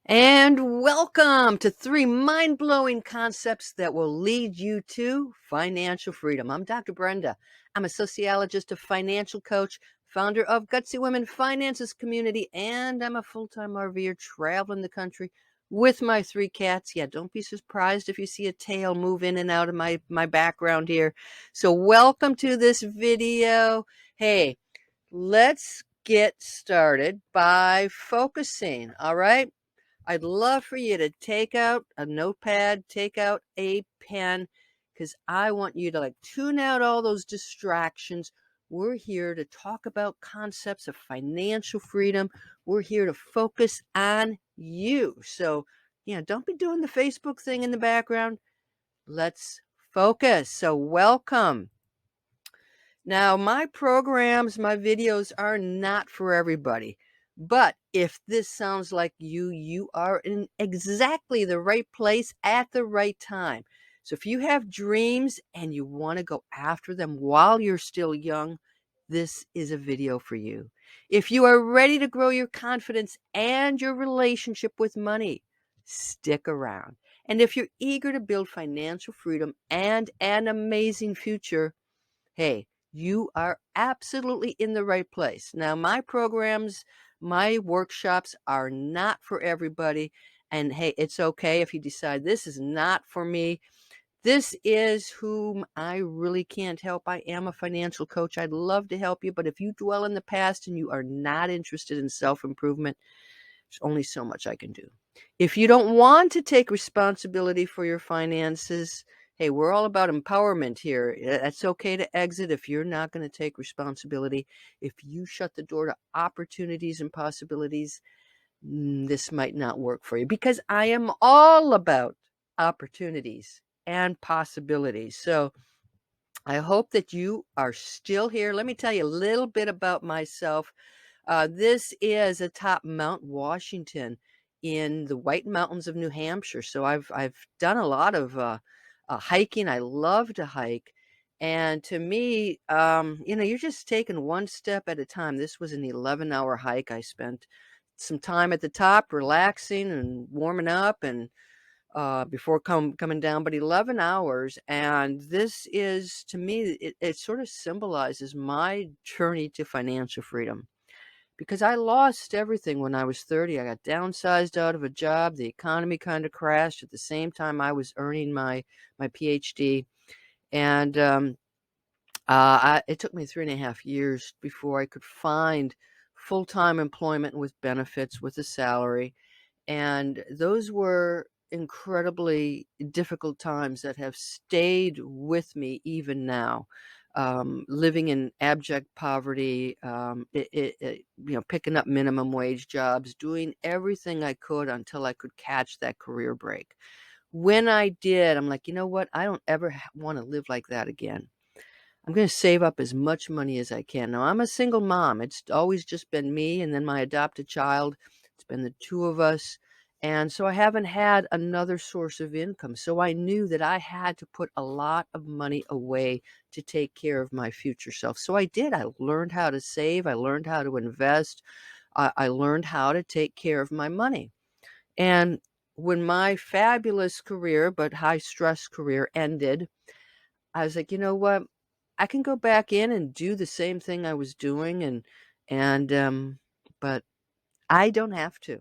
And welcome to 3 mind-blowing concepts that will lead you to financial freedom. I'm Dr. Brenda. I'm a sociologist, a financial coach, founder of Gutsy Women Finances Community, and I'm a full-time RVer traveling the country with my 3 cats. Yeah, don't be surprised if you see a tail move in and out of my background here. So welcome to this video. Hey, let's get started by focusing, all right? I'd love for you to take out a notepad, take out a pen, because I want you to tune out all those distractions. We're here to talk about concepts of financial freedom. We're here to focus on you. So, don't be doing the Facebook thing in the background. Let's focus. So, welcome. Now, my programs, my videos are not for everybody. But if this sounds like you are in exactly the right place at the right time. So if you have dreams and you want to go after them while you're still young, this is a video for you. If you are ready to grow your confidence and your relationship with money, stick around. And if you're eager to build financial freedom and an amazing future, hey, you are absolutely in the right place. Now, my programs, my workshops are not for everybody. And hey, it's okay if you decide this is not for me. This is whom I really can't help. I am a financial coach. I'd love to help you. But if you dwell in the past and you are not interested in self-improvement, there's only so much I can do. If you don't want to take responsibility for your finances, hey, we're all about empowerment here. It's okay to exit if you're not going to take responsibility. If you shut the door to opportunities and possibilities, this might not work for you, because I am all about opportunities and possibilities. So I hope that you are still here. Let me tell you a little bit about myself. This is atop Mount Washington in the White Mountains of New Hampshire. So I've done a lot of hiking. I love to hike, and to me, you're just taking one step at a time. This was an 11-hour hike. I spent some time at the top, relaxing and warming up, and before coming down, but 11 hours. And this is, to me, it sort of symbolizes my journey to financial freedom, because I lost everything when I was 30. I got downsized out of a job. The economy kind of crashed at the same time I was earning my PhD. And it took me 3.5 years before I could find full-time employment with benefits, with a salary. And those were incredibly difficult times that have stayed with me even now. Living in abject poverty, picking up minimum wage jobs, doing everything I could until I could catch that career break. When I did, I'm like, you know what? I don't ever want to live like that again. I'm going to save up as much money as I can. Now, I'm a single mom. It's always just been me and then my adopted child. It's been the two of us. And so I haven't had another source of income. So I knew that I had to put a lot of money away to take care of my future self. So I did. I learned how to save. I learned how to invest. I learned how to take care of my money. And when my fabulous career, but high stress career ended, I was like, you know what? I can go back in and do the same thing I was doing, and but I don't have to.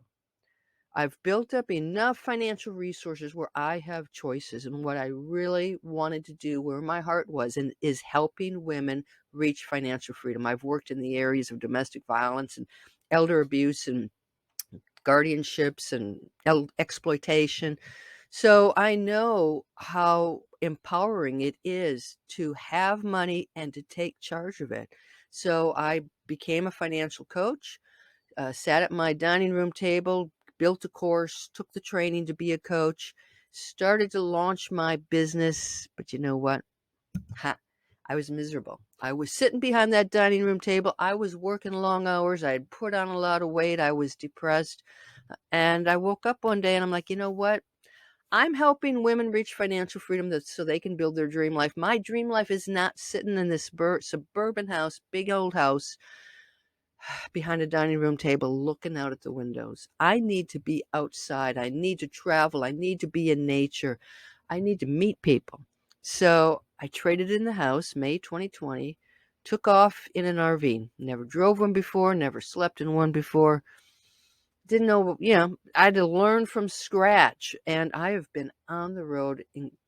I've built up enough financial resources where I have choices, and what I really wanted to do, where my heart was, and is helping women reach financial freedom. I've worked in the areas of domestic violence and elder abuse and guardianships and exploitation. So I know how empowering it is to have money and to take charge of it. So I became a financial coach, sat at my dining room table, built a course, took the training to be a coach, started to launch my business. But you know what? Ha, I was miserable. I was sitting behind that dining room table. I was working long hours. I had put on a lot of weight. I was depressed. And I woke up one day and I'm like, you know what? I'm helping women reach financial freedom so they can build their dream life. My dream life is not sitting in this suburban house, big old house, behind a dining room table looking out at the windows. I need to be outside. I need to travel. I need to be in nature. I need to meet people. So I traded in the house May 2020, took off in an RV. Never drove one before, never slept in one before. Didn't know, I had to learn from scratch. And I have been on the road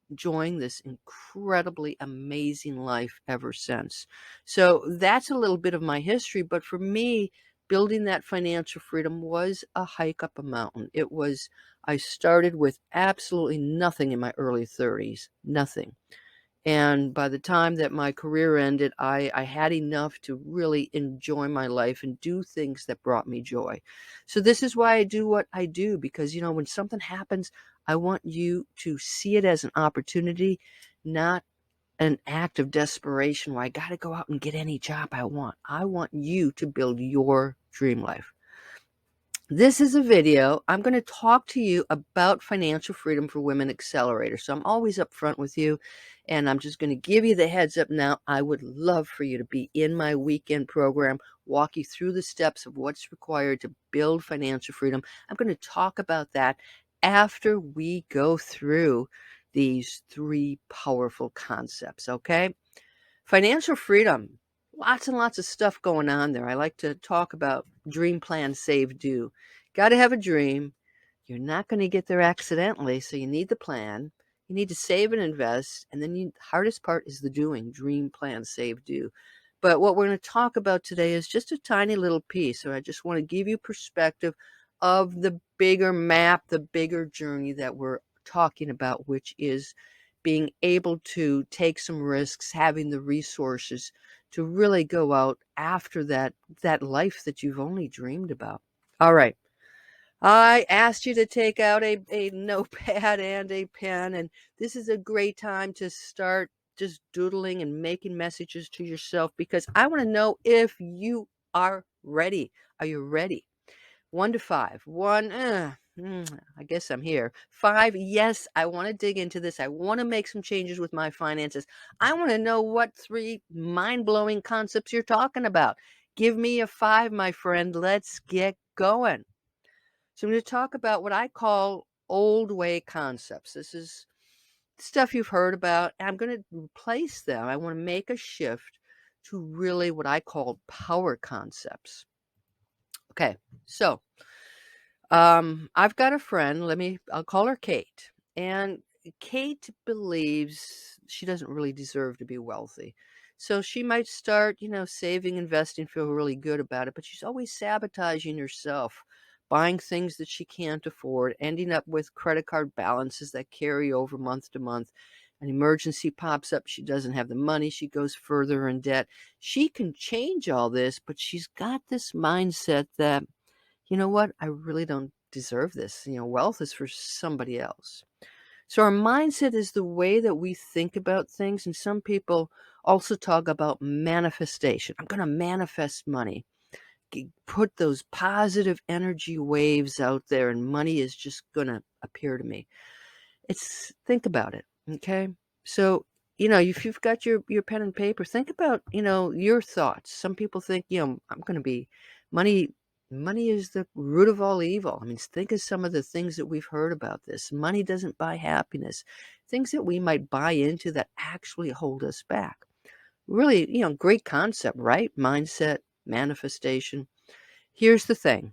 enjoying this incredibly amazing life ever since. So that's a little bit of my history. But for me, building that financial freedom was a hike up a mountain. I started with absolutely nothing in my early 30s, nothing. And by the time that my career ended, I had enough to really enjoy my life and do things that brought me joy. So this is why I do what I do, because, when something happens, I want you to see it as an opportunity, not an act of desperation where I got to go out and get any job I want. I want you to build your dream life. This is a video. I'm going to talk to you about Financial Freedom for Women Accelerator. So I'm always upfront with you, and I'm just going to give you the heads up now. I would love for you to be in my weekend program, walk you through the steps of what's required to build financial freedom. I'm going to talk about that after we go through these 3 powerful concepts, okay? Financial freedom, lots and lots of stuff going on there. I like to talk about dream, plan, save, do. Got to have a dream. You're not going to get there accidentally, so you need the plan. You need to save and invest, and then the hardest part is the doing. Dream, plan, save, do. But what we're going to talk about today is just a tiny little piece. So I just want to give you perspective of the bigger map, the bigger journey that we're talking about, which is being able to take some risks, having the resources to really go out after that life that you've only dreamed about. All right. I asked you to take out a notepad and a pen, and this is a great time to start just doodling and making messages to yourself, because I want to know if you are ready. Are you ready? 1 to 5. 1, I guess I'm here. 5, yes, I want to dig into this. I want to make some changes with my finances. I want to know what 3 mind-blowing concepts you're talking about. Give me a 5, my friend. Let's get going. So I'm going to talk about what I call old way concepts. This is stuff you've heard about. And I'm going to replace them. I want to make a shift to really what I call power concepts. Okay, so I've got a friend. I'll call her Kate. And Kate believes she doesn't really deserve to be wealthy. So she might start, saving, investing, feel really good about it, but she's always sabotaging herself, buying things that she can't afford, ending up with credit card balances that carry over month to month. An emergency pops up, she doesn't have the money, she goes further in debt. She can change all this, but she's got this mindset that, you know what? I really don't deserve this. Wealth is for somebody else. So our mindset is the way that we think about things. And some people also talk about manifestation. I'm going to manifest money. Put those positive energy waves out there, and money is just going to appear to me. Think about it. Okay. So, if you've got your pen and paper, think about, your thoughts. Some people think, I'm going to be money. Money is the root of all evil. I mean, think of some of the things that we've heard about this. Money doesn't buy happiness. Things that we might buy into that actually hold us back. Really, great concept, right? Mindset, manifestation. Here's the thing.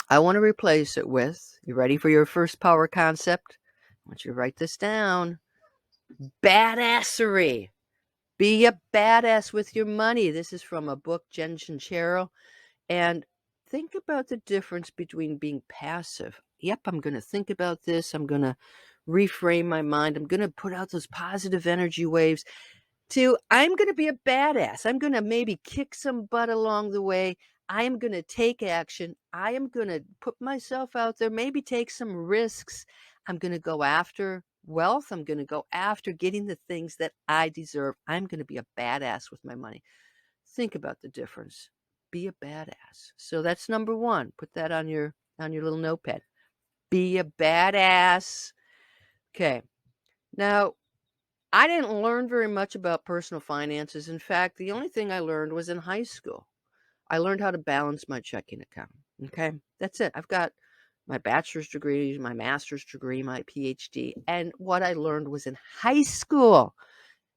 I want to replace it with, you ready for your first power concept? I want you to write this down. Badassery. Be a badass with your money. This is from a book, Jen Sincero. And think about the difference between being passive. Yep, I'm going to think about this. I'm going to reframe my mind. I'm going to put out those positive energy waves, to I'm going to be a badass. I'm going to maybe kick some butt along the way. I am going to take action. I am going to put myself out there, maybe take some risks. I'm going to go after wealth. I'm going to go after getting the things that I deserve. I'm going to be a badass with my money. Think about the difference. Be a badass. So that's number 1. Put that on your little notepad. Be a badass. Okay. Now, I didn't learn very much about personal finances. In fact, the only thing I learned was in high school. I learned how to balance my checking account. Okay. That's it. I've got my bachelor's degree, my master's degree, my PhD. And what I learned was in high school.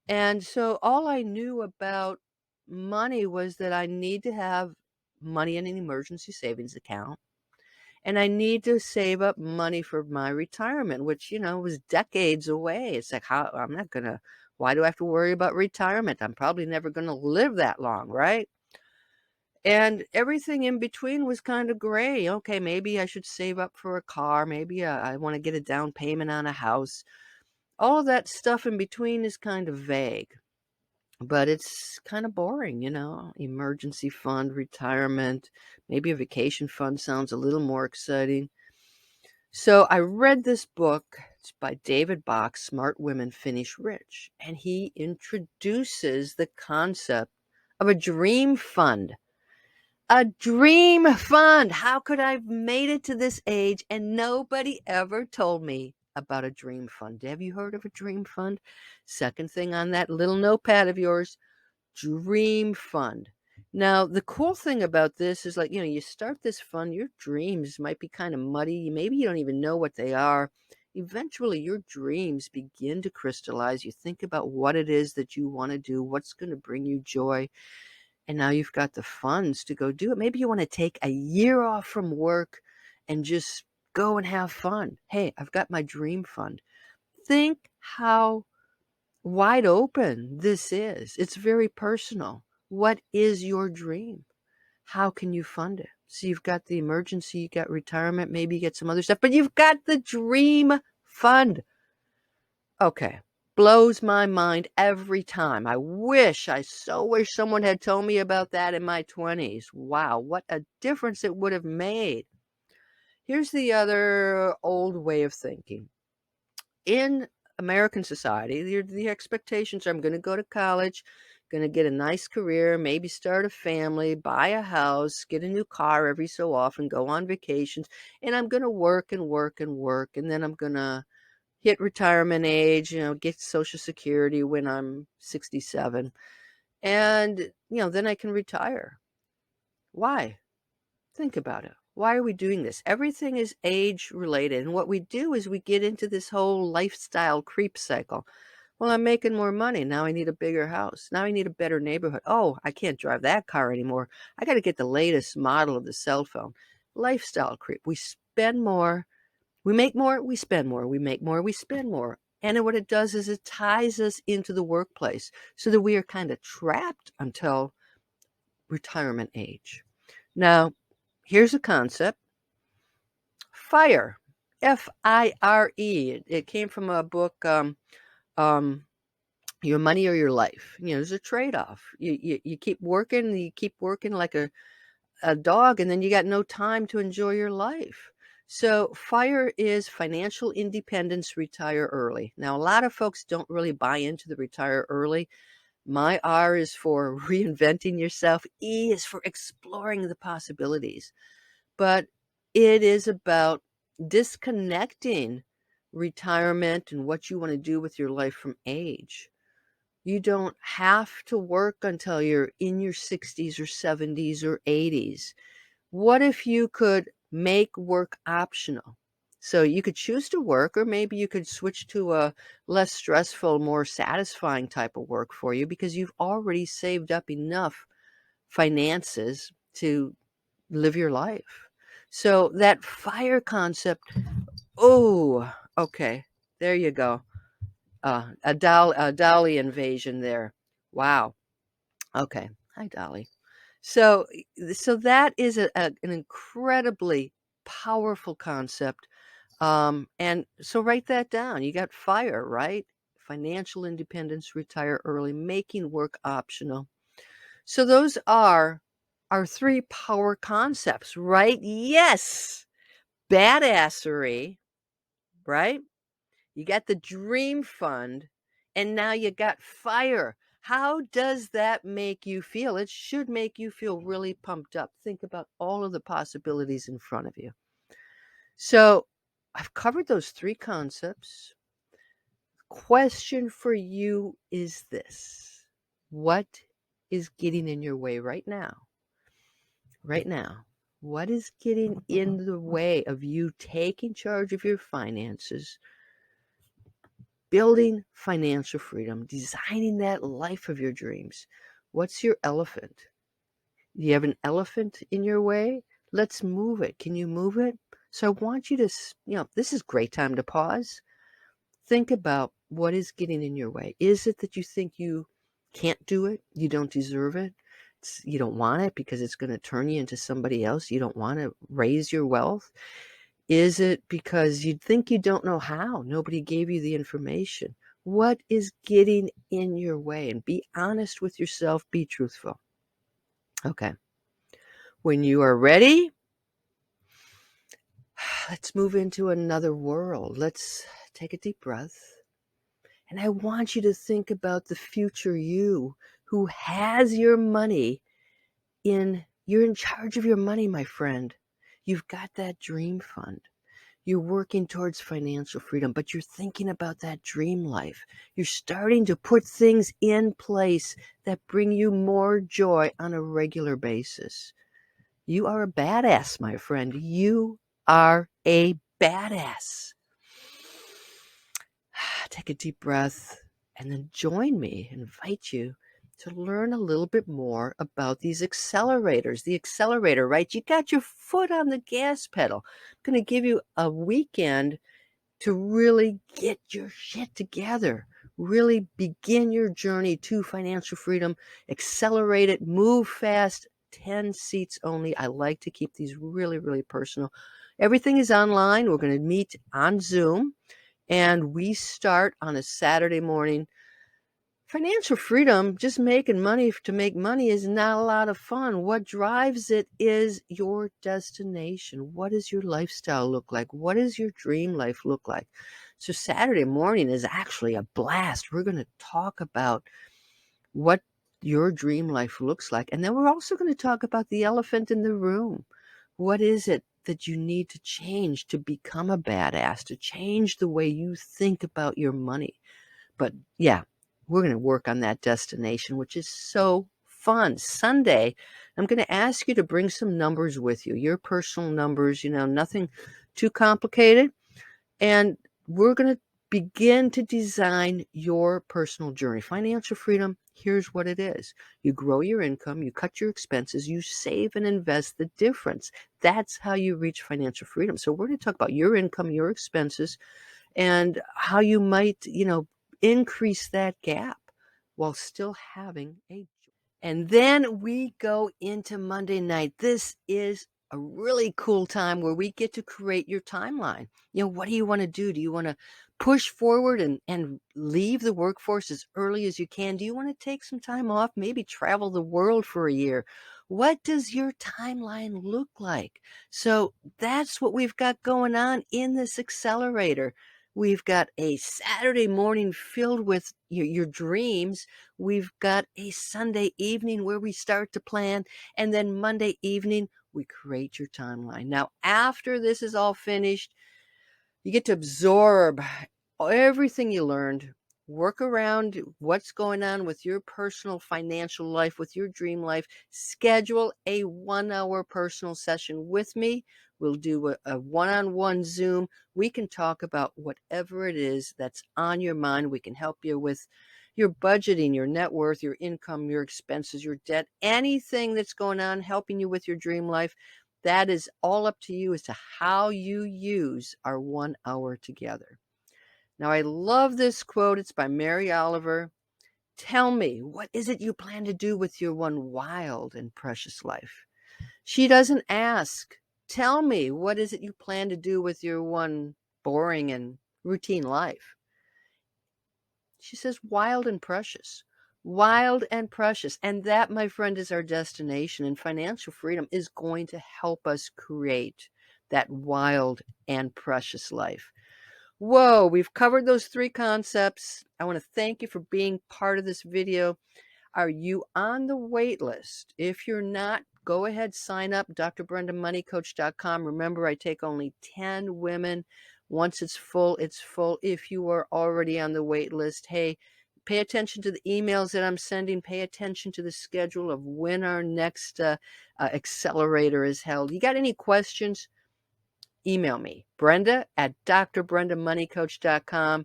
And so all I knew about money was that I need to have money in an emergency savings account. And I need to save up money for my retirement, which, was decades away. It's like, how I'm not going to, why do I have to worry about retirement? I'm probably never going to live that long, right? And everything in between was kind of gray. Okay, maybe I should save up for a car. Maybe I want to get a down payment on a house. All of that stuff in between is kind of vague, but it's kind of boring, emergency fund, retirement, maybe a vacation fund sounds a little more exciting. So I read this book. It's by David Bach, Smart Women Finish Rich. And he introduces the concept of a dream fund. A dream fund. How could I have made it to this age and nobody ever told me about a dream fund? Have you heard of a dream fund? Second thing on that little notepad of yours, dream fund. Now, the cool thing about this is like, you start this fund, your dreams might be kind of muddy. Maybe you don't even know what they are. Eventually, your dreams begin to crystallize. You think about what it is that you want to do, what's going to bring you joy. And now you've got the funds to go do it. Maybe you want to take a year off from work and just go and have fun. Hey, I've got my dream fund. Think how wide open this is. It's very personal. What is your dream? How can you fund it? So you've got the emergency, you got retirement, maybe you get some other stuff, but you've got the dream fund. Okay. Blows my mind every time. I so wish someone had told me about that in my 20s. Wow, what a difference it would have made. Here's the other old way of thinking. In American society, the expectations are I'm going to go to college, going to get a nice career, maybe start a family, buy a house, get a new car every so often, go on vacations, and I'm going to work and work and work, and then I'm going to hit retirement age, get Social Security when I'm 67, and, then I can retire. Why? Think about it. Why are we doing this? Everything is age related. And what we do is we get into this whole lifestyle creep cycle. Well, I'm making more money. Now I need a bigger house. Now I need a better neighborhood. Oh, I can't drive that car anymore. I got to get the latest model of the cell phone. Lifestyle creep. We spend more. We make more. We spend more. We make more. We spend more. And what it does is it ties us into the workplace so that we are kind of trapped until retirement age. Now, here's a concept. FIRE, FIRE. It came from a book, um, Your Money or Your Life. There's a trade-off. You keep working like a dog, and then you got no time to enjoy your life. So FIRE is financial independence, retire early. Now, a lot of folks don't really buy into the retire early. My R is for reinventing yourself. E is for exploring the possibilities. But it is about disconnecting retirement and what you want to do with your life from age. You don't have to work until you're in your 60s or 70s or 80s. What if you could make work optional? So you could choose to work, or maybe you could switch to a less stressful, more satisfying type of work for you because you've already saved up enough finances to live your life. So that FIRE concept, oh, okay, there you go. A Dolly invasion there. Wow. Okay. Hi, Dolly. So, so that is an incredibly powerful concept. And so write that down. You got FIRE, right? Financial independence, retire early, making work optional. So those are our three power concepts, right? Yes. Badassery, right? You got the dream fund, and now you got FIRE. How does that make you feel? It should make you feel really pumped up. Think about all of the possibilities in front of you. So I've covered those three concepts. Question for you is this: what is getting in your way right now? right now, what is getting in the way of you taking charge of your finances, building financial freedom, designing that life of your dreams? What's your elephant? Do you have an elephant in your way? Let's move it. Can you move it? So I want you to, this is a great time to pause. Think about what is getting in your way. Is it that you think you can't do it? You don't deserve it? You don't want it because it's going to turn you into somebody else? You don't want to raise your wealth? Is it because you think you don't know how? Nobody gave you the information. What is getting in your way? And be honest with yourself. Be truthful. Okay. When you are ready, let's move into another world. Let's take a deep breath. And I want you to think about the future you who has your money you're in charge of your money, my friend. You've got that dream fund. You're working towards financial freedom, but you're thinking about that dream life. You're starting to put things in place that bring you more joy on a regular basis. You are a badass, my friend. You are a badass. Take a deep breath and then join me, invite you to learn a little bit more about these accelerators. The accelerator, right? You got your foot on the gas pedal. I'm going to give you a weekend to really get your shit together, really begin your journey to financial freedom, accelerate it, move fast. 10 seats only. I like to keep these really, really personal. Everything is online. We're going to meet on Zoom, and we start on a Saturday morning. Financial freedom, just making money to make money, is not a lot of fun. What drives it is your destination. What does your lifestyle look like? What does your dream life look like? So Saturday morning is actually a blast. We're going to talk about what your dream life looks like. And then we're also going to talk about the elephant in the room. What is it that you need to change to become a badass, to change the way you think about your money? But yeah, we're going to work on that destination, which is so fun. Sunday, I'm going to ask you to bring some numbers with you, your personal numbers, nothing too complicated. And we're going to begin to design your personal journey. Financial freedom, here's what it is. You grow your income, you cut your expenses, you save and invest the difference. That's how you reach financial freedom. So we're going to talk about your income, your expenses, and how you might, increase that gap while still having a job. And then we go into Monday night. This is a really cool time where we get to create your timeline. What do you want to do? Do you want to push forward and leave the workforce as early as you can? Do you want to take some time off, maybe travel the world for a year? What does your timeline look like? So that's what we've got going on in this accelerator. We've got a Saturday morning filled with your dreams. We've got a Sunday evening where we start to plan. And then Monday evening, we create your timeline. Now, after this is all finished, you get to absorb everything you learned, work around what's going on with your personal financial life, with your dream life. Schedule a 1-hour personal session with me. We'll do a one-on-one Zoom. We can talk about whatever it is that's on your mind. We can help you with your budgeting, your net worth, your income, your expenses, your debt, anything that's going on, helping you with your dream life. That is all up to you as to how you use our 1 hour together. Now, I love this quote. It's by Mary Oliver. Tell me, what is it you plan to do with your one wild and precious life? She doesn't ask, tell me, what is it you plan to do with your one boring and routine life? She says, wild and precious. Wild and precious. And that, my friend, is our destination. And financial freedom is going to help us create that wild and precious life. Whoa, we've covered those 3 concepts. I want to thank you for being part of this video. Are you on the wait list? If you're not, go ahead, sign up, drbrendamoneycoach.com. Remember, I take only 10 women. Once it's full, it's full. If you are already on the wait list, hey, Pay attention to the emails that I'm sending. Pay attention to the schedule of when our next accelerator is held. You got any questions? Email me, Brenda at drbrendamoneycoach.com.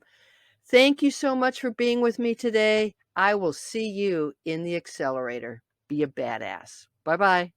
Thank you so much for being with me today. I will see you in the accelerator. Be a badass. Bye-bye.